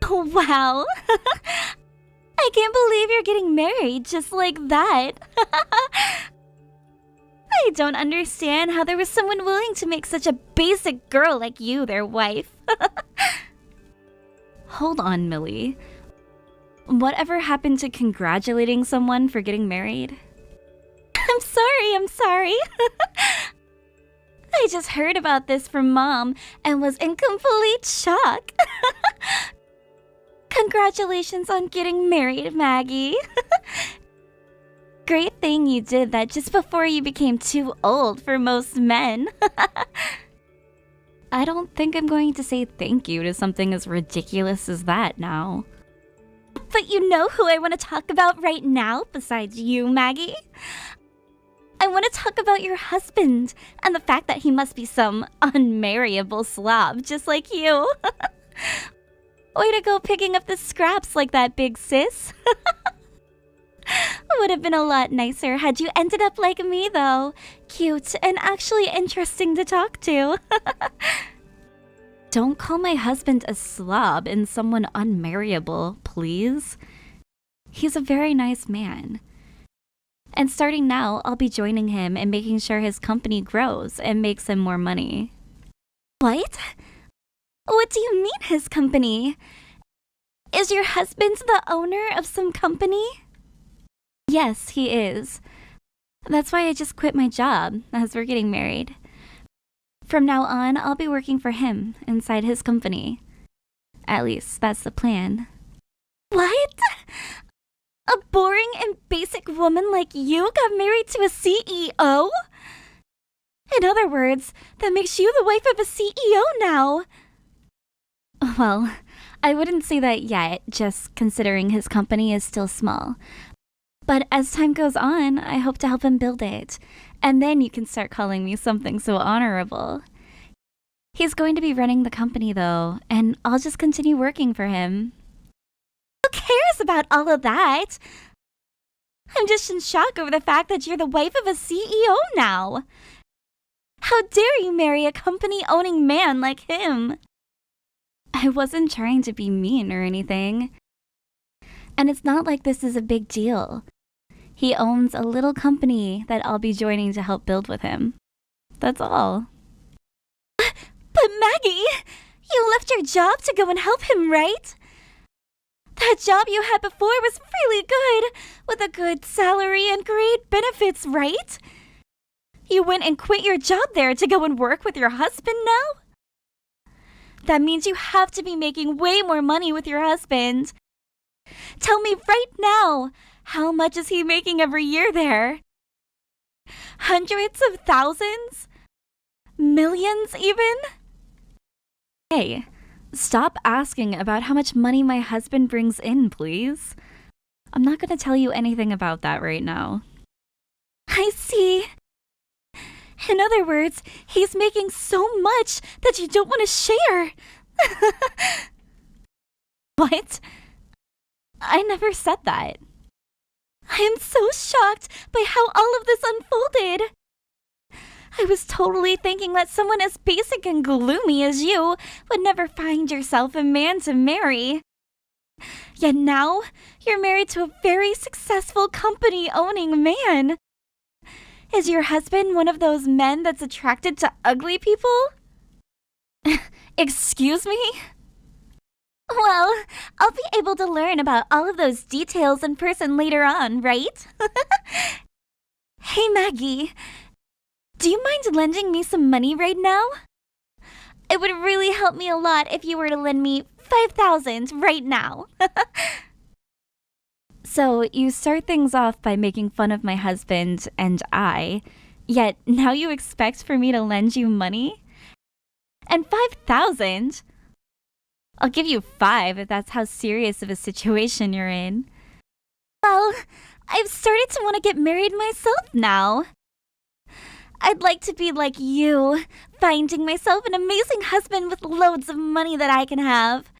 Wow. I can't believe you're getting married just like that. I don't understand how there was someone willing to make such a basic girl like you their wife. Hold on, Millie. Whatever happened to congratulating someone for getting married? I'm sorry. I just heard about this from Mom and was in complete shock. Congratulations on getting married, Maggie. Great thing you did that just before you became too old for most men. I don't think I'm going to say thank you to something as ridiculous as that now. But you know who I want to talk about right now besides you, Maggie? I want to talk about your husband and the fact that he must be some unmarriable slob just like you. Way to go picking up the scraps like that, big sis. Would have been a lot nicer had you ended up like me, though. Cute and actually interesting to talk to. Don't call my husband a slob and someone unmarriable, please. He's a very nice man. And starting now, I'll be joining him and making sure his company grows and makes him more money. What? What do you mean his company? Is your husband the owner of some company? Yes, he is. That's why I just quit my job, as we're getting married. From now on, I'll be working for him inside his company. At least, that's the plan. What? A boring and basic woman like you got married to a CEO? In other words, that makes you the wife of a CEO now. Well, I wouldn't say that yet, just considering his company is still small. But as time goes on, I hope to help him build it. And then you can start calling me something so honorable. He's going to be running the company though, and I'll just continue working for him. Who cares about all of that? I'm just in shock over the fact that you're the wife of a CEO now. How dare you marry a company-owning man like him? I wasn't trying to be mean or anything. And it's not like this is a big deal. He owns a little company that I'll be joining to help build with him. That's all. But Maggie, you left your job to go and help him, right? That job you had before was really good, with a good salary and great benefits, right? You went and quit your job there to go and work with your husband now? That means you have to be making way more money with your husband. Tell me right now, how much is he making every year there? Hundreds of thousands? Millions even? Hey, stop asking about how much money my husband brings in, please. I'm not going to tell you anything about that right now. I see. In other words, he's making so much that you don't want to share. What? I never said that. I am so shocked by how all of this unfolded. I was totally thinking that someone as basic and gloomy as you would never find yourself a man to marry. Yet now, you're married to a very successful company-owning man. Is your husband one of those men that's attracted to ugly people? Excuse me? Well, I'll be able to learn about all of those details in person later on, right? Hey, Maggie. Do you mind lending me some money right now? It would really help me a lot if you were to lend me $5,000 right now. So you start things off by making fun of my husband and yet now you expect for me to lend you money? And $5,000? I'll give you 5 if that's how serious of a situation you're in. Well, I've started to want to get married myself now. I'd like to be like you, finding myself an amazing husband with loads of money that I can have.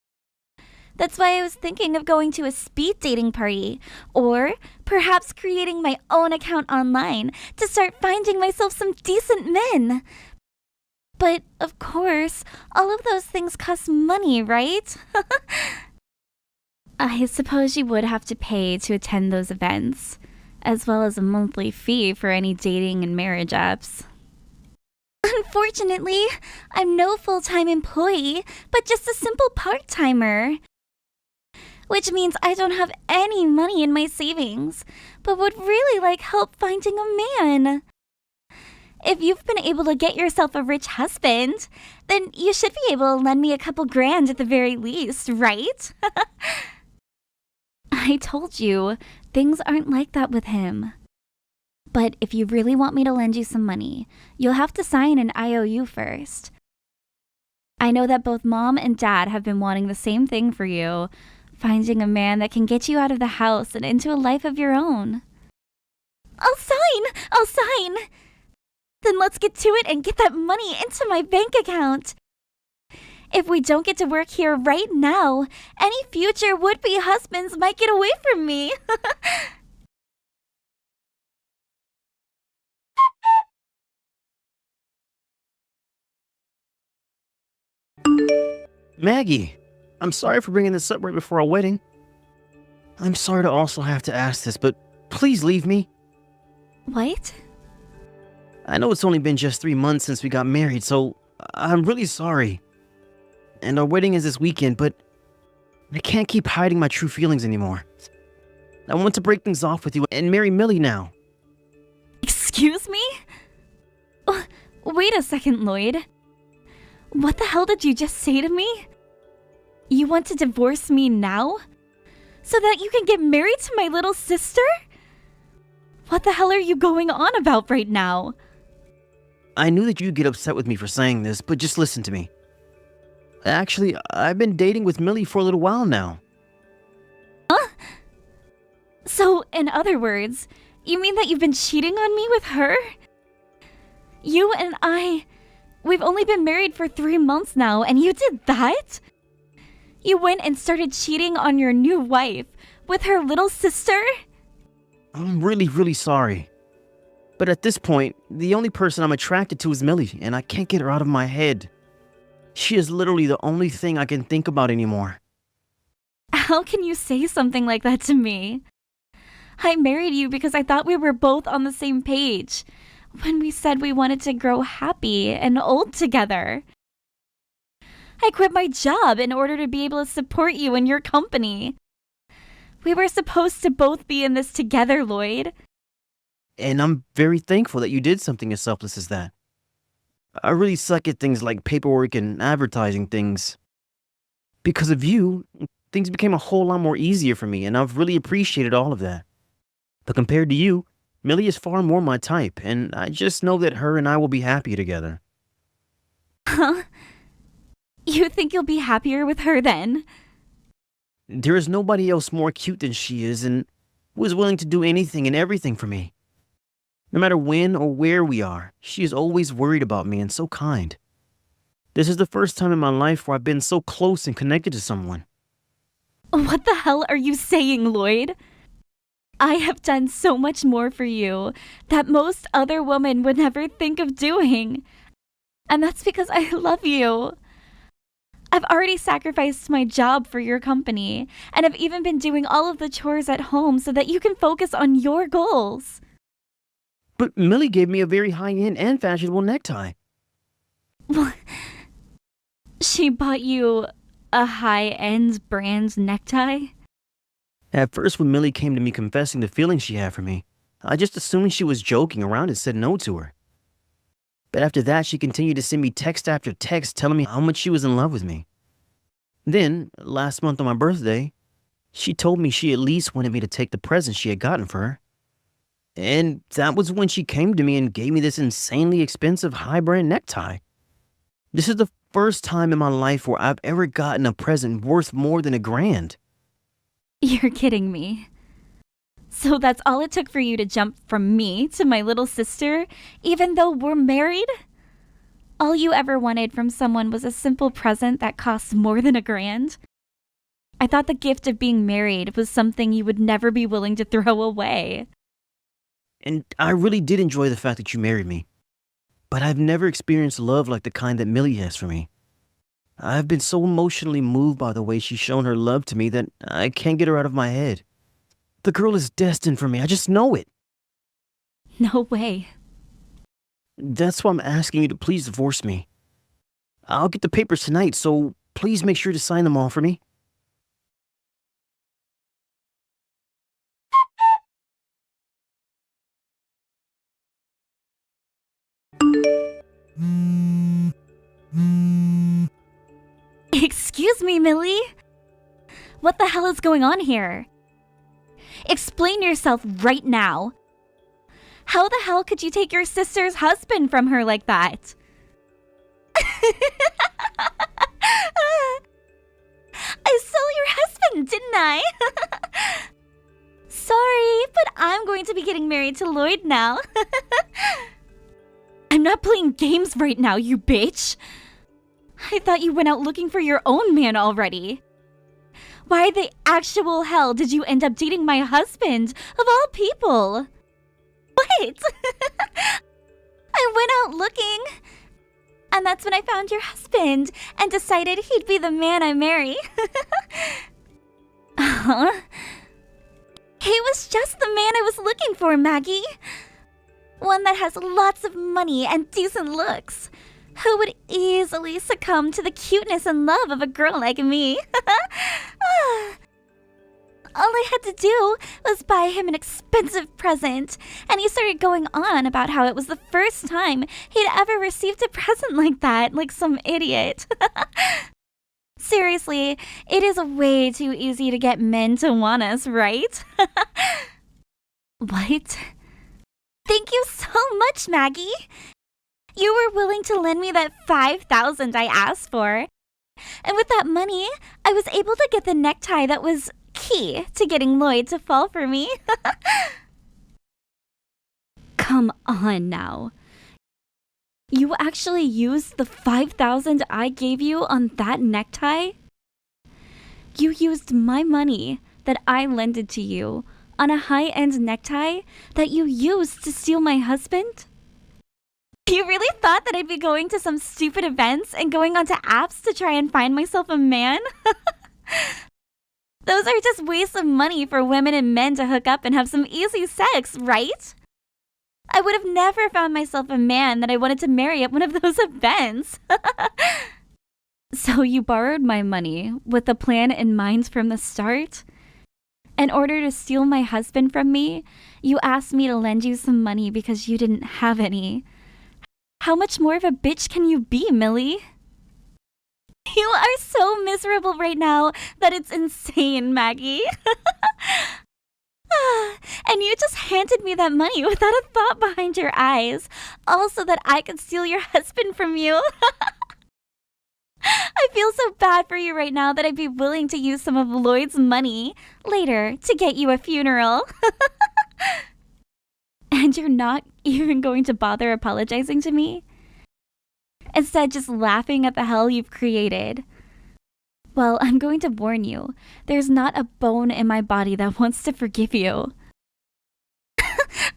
That's why I was thinking of going to a speed dating party, or perhaps creating my own account online to start finding myself some decent men. But, of course, all of those things cost money, right? I suppose you would have to pay to attend those events, as well as a monthly fee for any dating and marriage apps. Unfortunately, I'm no full-time employee, but just a simple part-timer. Which means I don't have any money in my savings, but would really like help finding a man. If you've been able to get yourself a rich husband, then you should be able to lend me a couple grand at the very least, right? I told you, things aren't like that with him. But if you really want me to lend you some money, you'll have to sign an IOU first. I know that both Mom and Dad have been wanting the same thing for you, finding a man that can get you out of the house and into a life of your own. I'll sign! Then let's get to it and get that money into my bank account. If we don't get to work here right now, any future would-be husbands might get away from me. Maggie, I'm sorry for bringing this up right before our wedding. I'm sorry to also have to ask this, but please leave me. What? I know it's only been just 3 months since we got married, so I'm really sorry. And our wedding is this weekend, but I can't keep hiding my true feelings anymore. I want to break things off with you and marry Millie now. Excuse me? Wait a second, Lloyd. What the hell did you just say to me? You want to divorce me now? So that you can get married to my little sister? What the hell are you going on about right now? I knew that you'd get upset with me for saying this, but just listen to me. Actually, I've been dating with Millie for a little while now. Huh? So, in other words, you mean that you've been cheating on me with her? You and we've only been married for 3 months now, and you did that? You went and started cheating on your new wife with her little sister? I'm really, really sorry. But at this point, the only person I'm attracted to is Millie, and I can't get her out of my head. She is literally the only thing I can think about anymore. How can you say something like that to me? I married you because I thought we were both on the same page when we said we wanted to grow happy and old together. I quit my job in order to be able to support you and your company. We were supposed to both be in this together, Lloyd. And I'm very thankful that you did something as selfless as that. I really suck at things like paperwork and advertising things. Because of you, things became a whole lot more easier for me, and I've really appreciated all of that. But compared to you, Millie is far more my type, and I just know that her and I will be happy together. Huh? You think you'll be happier with her then? There is nobody else more cute than she is, and who is willing to do anything and everything for me. No matter when or where we are, she is always worried about me and so kind. This is the first time in my life where I've been so close and connected to someone. What the hell are you saying, Lloyd? I have done so much more for you that most other women would never think of doing. And that's because I love you. I've already sacrificed my job for your company, and I've even been doing all of the chores at home so that you can focus on your goals. But Millie gave me a very high-end and fashionable necktie. She bought you a high-end brand necktie? At first, when Millie came to me confessing the feelings she had for me, I just assumed she was joking around and said no to her. But after that, she continued to send me text after text telling me how much she was in love with me. Then, last month on my birthday, she told me she at least wanted me to take the present she had gotten for her. And that was when she came to me and gave me this insanely expensive high-brand necktie. This is the first time in my life where I've ever gotten a present worth more than $1,000. You're kidding me. So that's all it took for you to jump from me to my little sister, even though we're married? All you ever wanted from someone was a simple present that costs more than $1,000? I thought the gift of being married was something you would never be willing to throw away. And I really did enjoy the fact that you married me. But I've never experienced love like the kind that Millie has for me. I've been so emotionally moved by the way she's shown her love to me that I can't get her out of my head. The girl is destined for me, I just know it. No way. That's why I'm asking you to please divorce me. I'll get the papers tonight, so please make sure to sign them all for me. Excuse me, Millie? What the hell is going on here? Explain yourself right now. How the hell could you take your sister's husband from her like that? I stole your husband, didn't I? Sorry, but I'm going to be getting married to Lloyd now. I'm not playing games right now, you bitch. I thought you went out looking for your own man already. Why the actual hell did you end up dating my husband, of all people? What? I went out looking, and that's when I found your husband and decided he'd be the man I marry. Huh? He was just the man I was looking for, Maggie. One that has lots of money and decent looks, who would easily succumb to the cuteness and love of a girl like me. All I had to do was buy him an expensive present, and he started going on about how it was the first time he'd ever received a present like that, like some idiot. Seriously, it is way too easy to get men to want us, right? What? Thank you so much, Maggie. You were willing to lend me that $5,000 I asked for. And with that money, I was able to get the necktie that was key to getting Lloyd to fall for me. Come on now. You actually used the $5,000 I gave you on that necktie? You used my money that I lended to you on a high-end necktie that you used to steal my husband? You really thought that I'd be going to some stupid events and going onto apps to try and find myself a man? Those are just wastes of money for women and men to hook up and have some easy sex, right? I would have never found myself a man that I wanted to marry at one of those events. So you borrowed my money with a plan in mind from the start? In order to steal my husband from me, you asked me to lend you some money because you didn't have any. How much more of a bitch can you be, Millie? You are so miserable right now that it's insane, Maggie. And you just handed me that money without a thought behind your eyes, all so that I could steal your husband from you. I feel so bad for you right now that I'd be willing to use some of Lloyd's money later to get you a funeral. And you're not even going to bother apologizing to me? Instead, just laughing at the hell you've created. Well, I'm going to warn you. There's not a bone in my body that wants to forgive you.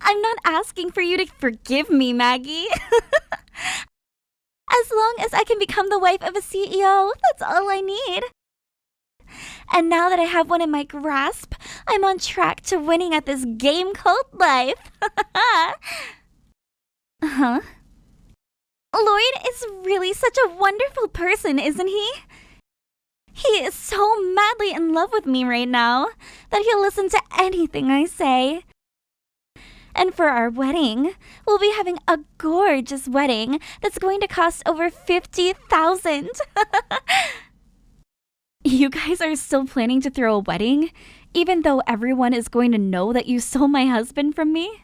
I'm not asking for you to forgive me, Maggie. As long as I can become the wife of a CEO, that's all I need. And now that I have one in my grasp, I'm on track to winning at this game called life. Huh? Lloyd is really such a wonderful person, isn't he? He is so madly in love with me right now that he'll listen to anything I say. And for our wedding, we'll be having a gorgeous wedding that's going to cost over $50,000. You guys are still planning to throw a wedding, even though everyone is going to know that you stole my husband from me?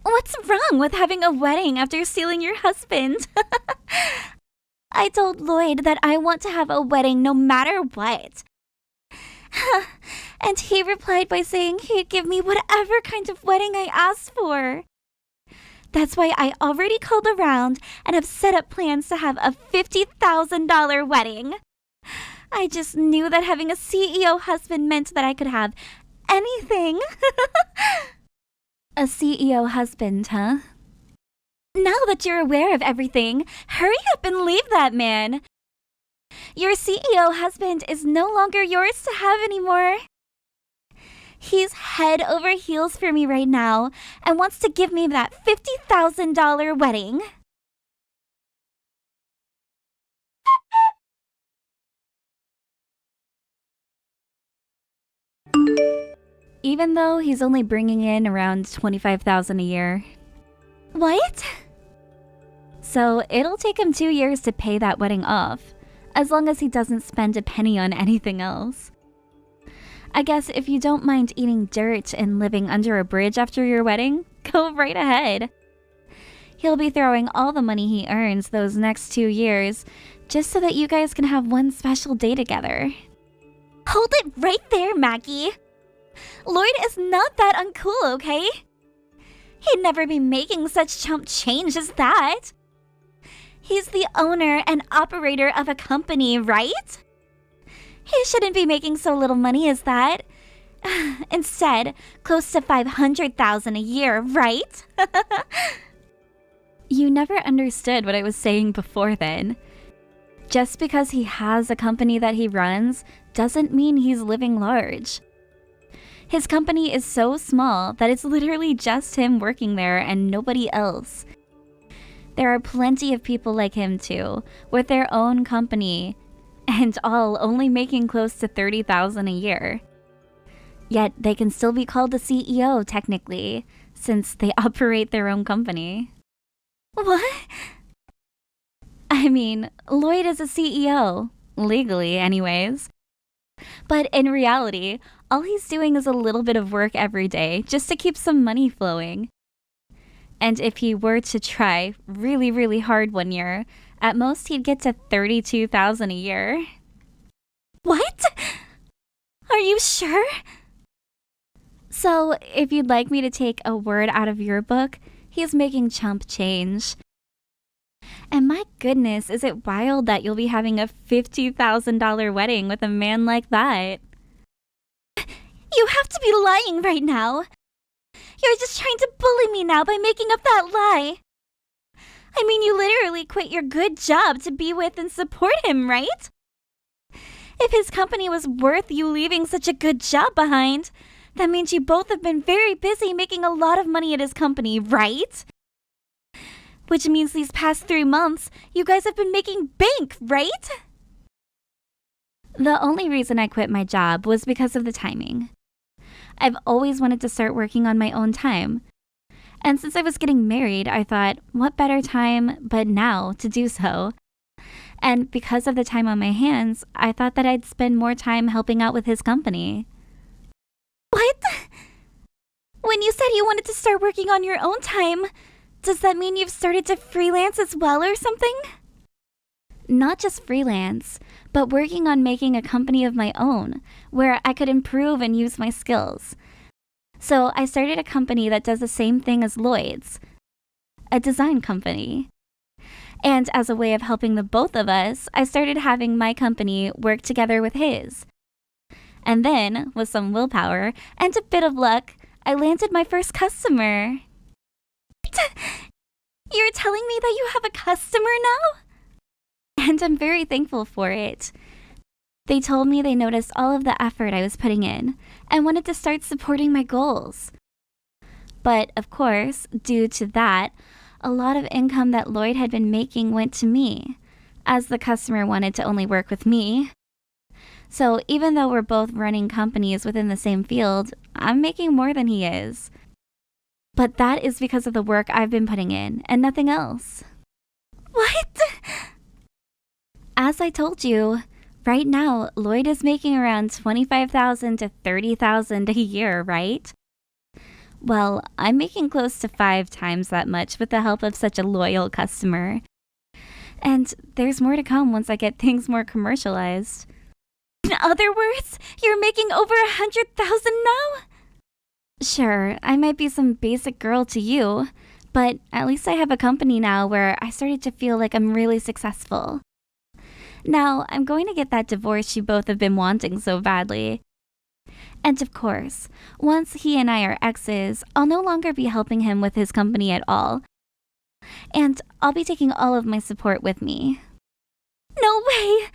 What's wrong with having a wedding after stealing your husband? I told Lloyd that I want to have a wedding no matter what. And he replied by saying he'd give me whatever kind of wedding I asked for. That's why I already called around and have set up plans to have a $50,000 wedding. I just knew that having a CEO husband meant that I could have anything. A CEO husband, huh? Now that you're aware of everything, hurry up and leave that man. Your CEO husband is no longer yours to have anymore. He's head over heels for me right now and wants to give me that $50,000 wedding. Even though he's only bringing in around $25,000 a year. What? So it'll take him 2 years to pay that wedding off, as long as he doesn't spend a penny on anything else. I guess if you don't mind eating dirt and living under a bridge after your wedding, go right ahead. He'll be throwing all the money he earns those next 2 years, just so that you guys can have one special day together. Hold it right there, Maggie. Lloyd is not that uncool, okay? He'd never be making such chump change as that. He's the owner and operator of a company, right? He shouldn't be making so little money as that. Instead, close to $500,000 a year, right? You never understood what I was saying before then. Just because he has a company that he runs doesn't mean he's living large. His company is so small that it's literally just him working there and nobody else. There are plenty of people like him too, with their own company, and all only making close to $30,000 a year. Yet they can still be called the CEO technically, since they operate their own company. What? I mean, Lloyd is a CEO, legally anyways. But in reality, all he's doing is a little bit of work every day just to keep some money flowing. And if he were to try really, really hard one year, at most he'd get to $32,000 a year. What? Are you sure? So, if you'd like me to take a word out of your book, he's making chump change. And my goodness, is it wild that you'll be having a $50,000 wedding with a man like that? You have to be lying right now. You're just trying to bully me now by making up that lie. I mean, you literally quit your good job to be with and support him, right? If his company was worth you leaving such a good job behind, that means you both have been very busy making a lot of money at his company, right? Which means these past 3 months, you guys have been making bank, right? The only reason I quit my job was because of the timing. I've always wanted to start working on my own time. And since I was getting married, I thought, what better time but now to do so? And because of the time on my hands, I thought that I'd spend more time helping out with his company. What? When you said you wanted to start working on your own time, does that mean you've started to freelance as well or something? Not just freelance, but working on making a company of my own, where I could improve and use my skills. So I started a company that does the same thing as Lloyd's, a design company. And as a way of helping the both of us, I started having my company work together with his. And then, with some willpower and a bit of luck, I landed my first customer. You're telling me that you have a customer now? And I'm very thankful for it. They told me they noticed all of the effort I was putting in and wanted to start supporting my goals. But, of course, due to that, a lot of income that Lloyd had been making went to me, as the customer wanted to only work with me. So even though we're both running companies within the same field, I'm making more than he is. But that is because of the work I've been putting in and nothing else. What? As I told you, right now, Lloyd is making around $25,000 to $30,000 a year, right? Well, I'm making close to 5 times that much with the help of such a loyal customer. And there's more to come once I get things more commercialized. In other words, you're making over $100,000 now? Sure, I might be some basic girl to you, but at least I have a company now where I started to feel like I'm really successful. Now, I'm going to get that divorce you both have been wanting so badly. And of course, once he and I are exes, I'll no longer be helping him with his company at all. And I'll be taking all of my support with me. No way!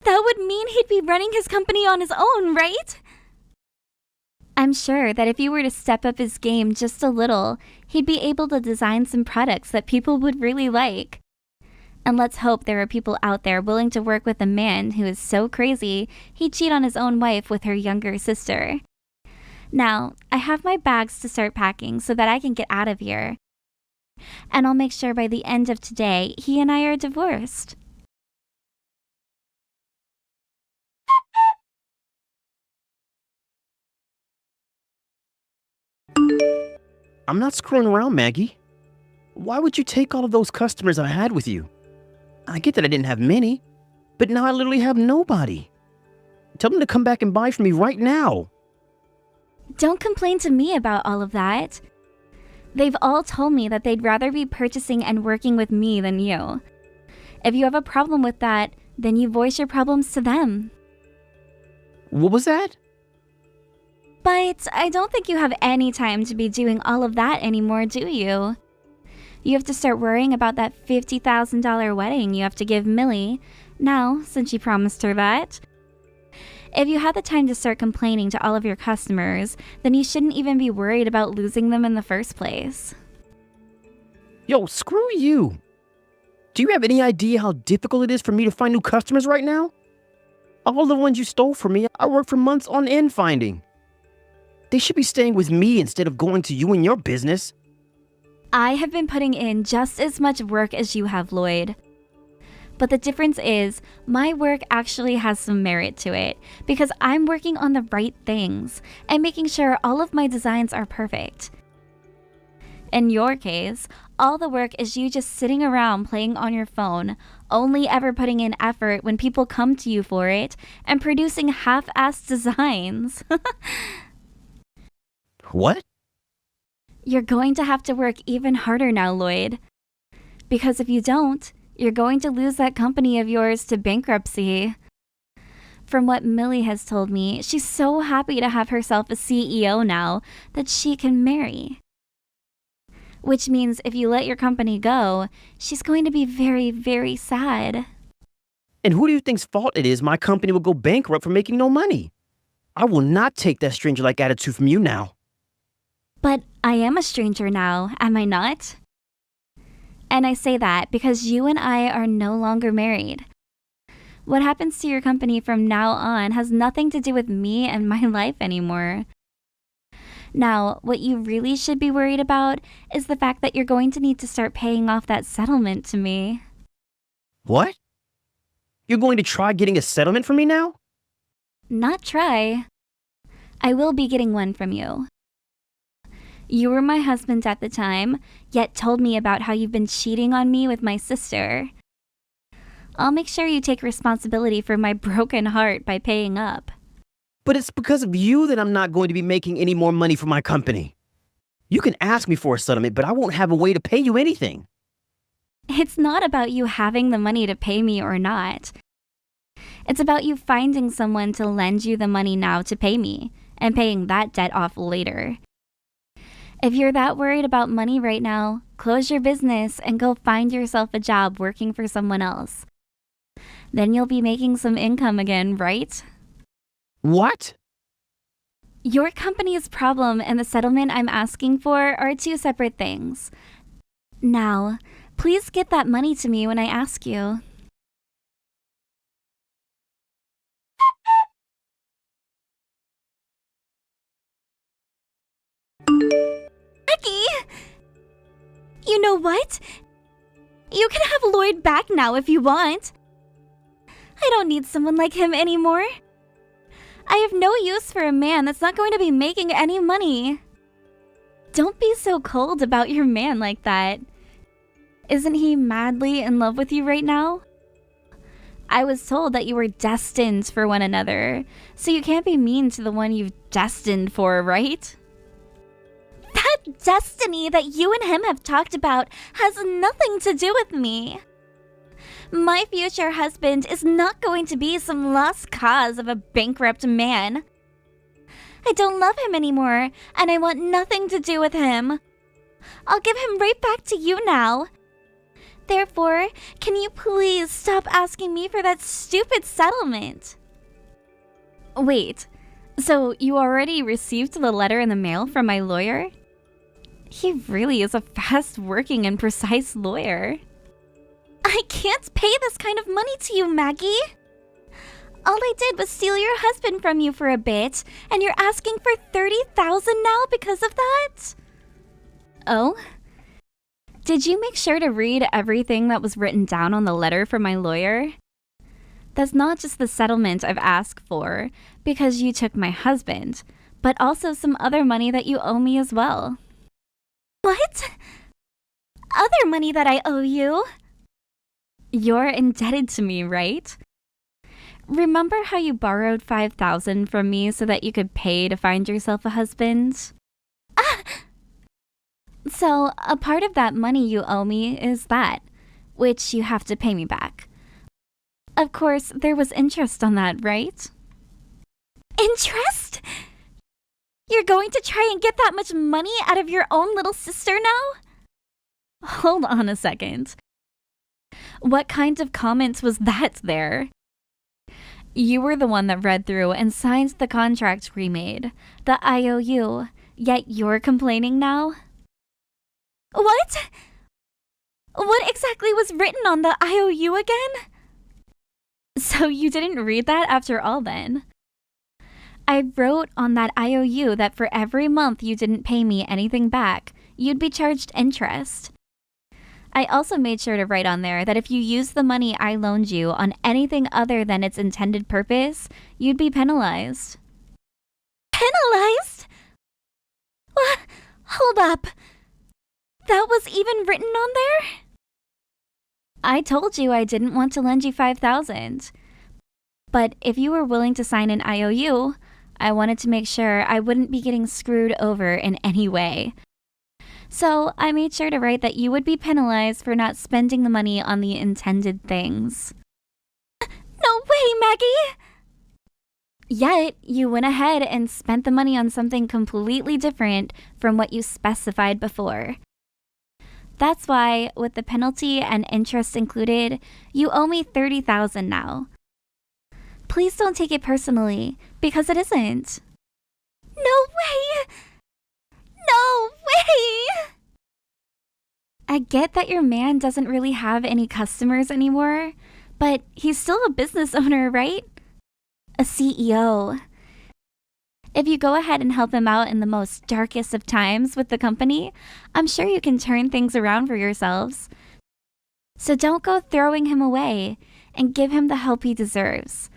That would mean he'd be running his company on his own, right? I'm sure that if he were to step up his game just a little, he'd be able to design some products that people would really like. And let's hope there are people out there willing to work with a man who is so crazy he'd cheat on his own wife with her younger sister. Now, I have my bags to start packing so that I can get out of here. And I'll make sure by the end of today, he and I are divorced. I'm not screwing around, Maggie. Why would you take all of those customers I had with you? I get that I didn't have many, but now I literally have nobody. Tell them to come back and buy from me right now. Don't complain to me about all of that. They've all told me that they'd rather be purchasing and working with me than you. If you have a problem with that, then you voice your problems to them. What was that? But I don't think you have any time to be doing all of that anymore, do you? You have to start worrying about that $50,000 wedding you have to give Millie, now, since you promised her that. If you had the time to start complaining to all of your customers, then you shouldn't even be worried about losing them in the first place. Yo, screw you. Do you have any idea how difficult it is for me to find new customers right now? All the ones you stole from me, I worked for months on end finding. They should be staying with me instead of going to you and your business. I have been putting in just as much work as you have, Lloyd. But the difference is, my work actually has some merit to it, because I'm working on the right things and making sure all of my designs are perfect. In your case, all the work is you just sitting around playing on your phone, only ever putting in effort when people come to you for it, and producing half-assed designs. What? You're going to have to work even harder now, Lloyd. Because if you don't, you're going to lose that company of yours to bankruptcy. From what Millie has told me, she's so happy to have herself a CEO now that she can marry. Which means if you let your company go, she's going to be very, very sad. And who do you think's fault it is my company will go bankrupt for making no money? I will not take that stranger-like attitude from you now. But I am a stranger now, am I not? And I say that because you and I are no longer married. What happens to your company from now on has nothing to do with me and my life anymore. Now, what you really should be worried about is the fact that you're going to need to start paying off that settlement to me. What? You're going to try getting a settlement from me now? Not try. I will be getting one from you. You were my husband at the time, yet told me about how you've been cheating on me with my sister. I'll make sure you take responsibility for my broken heart by paying up. But it's because of you that I'm not going to be making any more money for my company. You can ask me for a settlement, but I won't have a way to pay you anything. It's not about you having the money to pay me or not. It's about you finding someone to lend you the money now to pay me, and paying that debt off later. If you're that worried about money right now, close your business and go find yourself a job working for someone else. Then you'll be making some income again, right? What? Your company's problem and the settlement I'm asking for are two separate things. Now, please get that money to me when I ask you. Becky! You know what? You can have Lloyd back now if you want. I don't need someone like him anymore. I have no use for a man that's not going to be making any money. Don't be so cold about your man like that. Isn't he madly in love with you right now? I was told that you were destined for one another, so you can't be mean to the one you've destined for, right? That destiny that you and him have talked about has nothing to do with me. My future husband is not going to be some lost cause of a bankrupt man. I don't love him anymore, and I want nothing to do with him. I'll give him right back to you now. Therefore, can you please stop asking me for that stupid settlement? Wait, so you already received the letter in the mail from my lawyer? He really is a fast-working and precise lawyer. I can't pay this kind of money to you, Maggie. All I did was steal your husband from you for a bit, and you're asking for $30,000 now because of that? Oh? Did you make sure to read everything that was written down on the letter from my lawyer? That's not just the settlement I've asked for, because you took my husband, but also some other money that you owe me as well. What? Other money that I owe you? You're indebted to me, right? Remember how you borrowed $5,000 from me so that you could pay to find yourself a husband? So, a part of that money you owe me is that, which you have to pay me back. Of course, there was interest on that, right? Interest? You're going to try and get that much money out of your own little sister now? Hold on a second. What kind of comment was that there? You were the one that read through and signed the contract we made, the IOU, yet you're complaining now? What? What exactly was written on the IOU again? So you didn't read that after all then? I wrote on that IOU that for every month you didn't pay me anything back, you'd be charged interest. I also made sure to write on there that if you used the money I loaned you on anything other than its intended purpose, you'd be penalized. Penalized? What? Hold up. That was even written on there? I told you I didn't want to lend you $5,000. But if you were willing to sign an IOU, I wanted to make sure I wouldn't be getting screwed over in any way. So I made sure to write that you would be penalized for not spending the money on the intended things. No way, Maggie! Yet, you went ahead and spent the money on something completely different from what you specified before. That's why, with the penalty and interest included, you owe me $30,000 now. Please don't take it personally, because it isn't. No way! No way! I get that your man doesn't really have any customers anymore, but he's still a business owner, right? A CEO. If you go ahead and help him out in the most darkest of times with the company, I'm sure you can turn things around for yourselves. So don't go throwing him away and give him the help he deserves.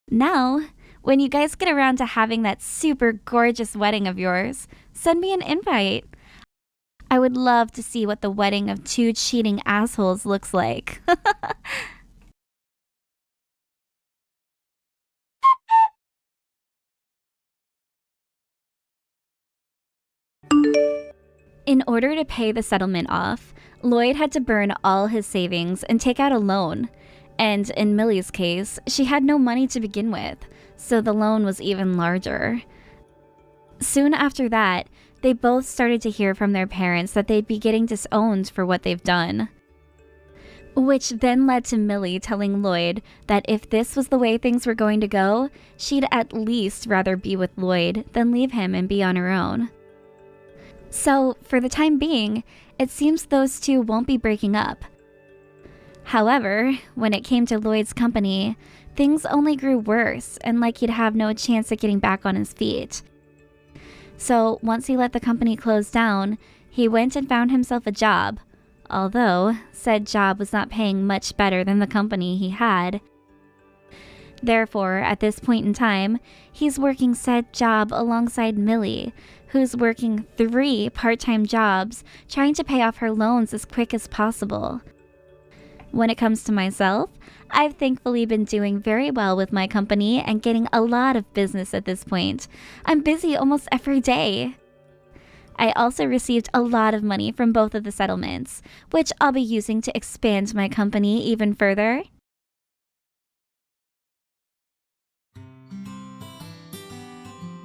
Now, when you guys get around to having that super gorgeous wedding of yours, send me an invite. I would love to see what the wedding of two cheating assholes looks like. In order to pay the settlement off, Lloyd had to burn all his savings and take out a loan. And in Millie's case, she had no money to begin with, so the loan was even larger. Soon after that, they both started to hear from their parents that they'd be getting disowned for what they've done. Which then led to Millie telling Lloyd that if this was the way things were going to go, she'd at least rather be with Lloyd than leave him and be on her own. So, for the time being, it seems those two won't be breaking up. However, when it came to Lloyd's company, things only grew worse and like he'd have no chance at getting back on his feet. So, once he let the company close down, he went and found himself a job, although said job was not paying much better than the company he had. Therefore, at this point in time, he's working said job alongside Millie, who's working 3 part-time jobs trying to pay off her loans as quick as possible. When it comes to myself, I've thankfully been doing very well with my company and getting a lot of business at this point. I'm busy almost every day. I also received a lot of money from both of the settlements, which I'll be using to expand my company even further.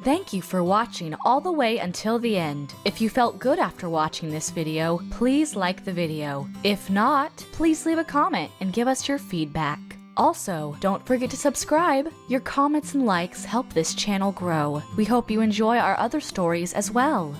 Thank you for watching all the way until the end. If you felt good after watching this video, please like the video. If not, please leave a comment and give us your feedback. Also, don't forget to subscribe. Your comments and likes help this channel grow. We hope you enjoy our other stories as well.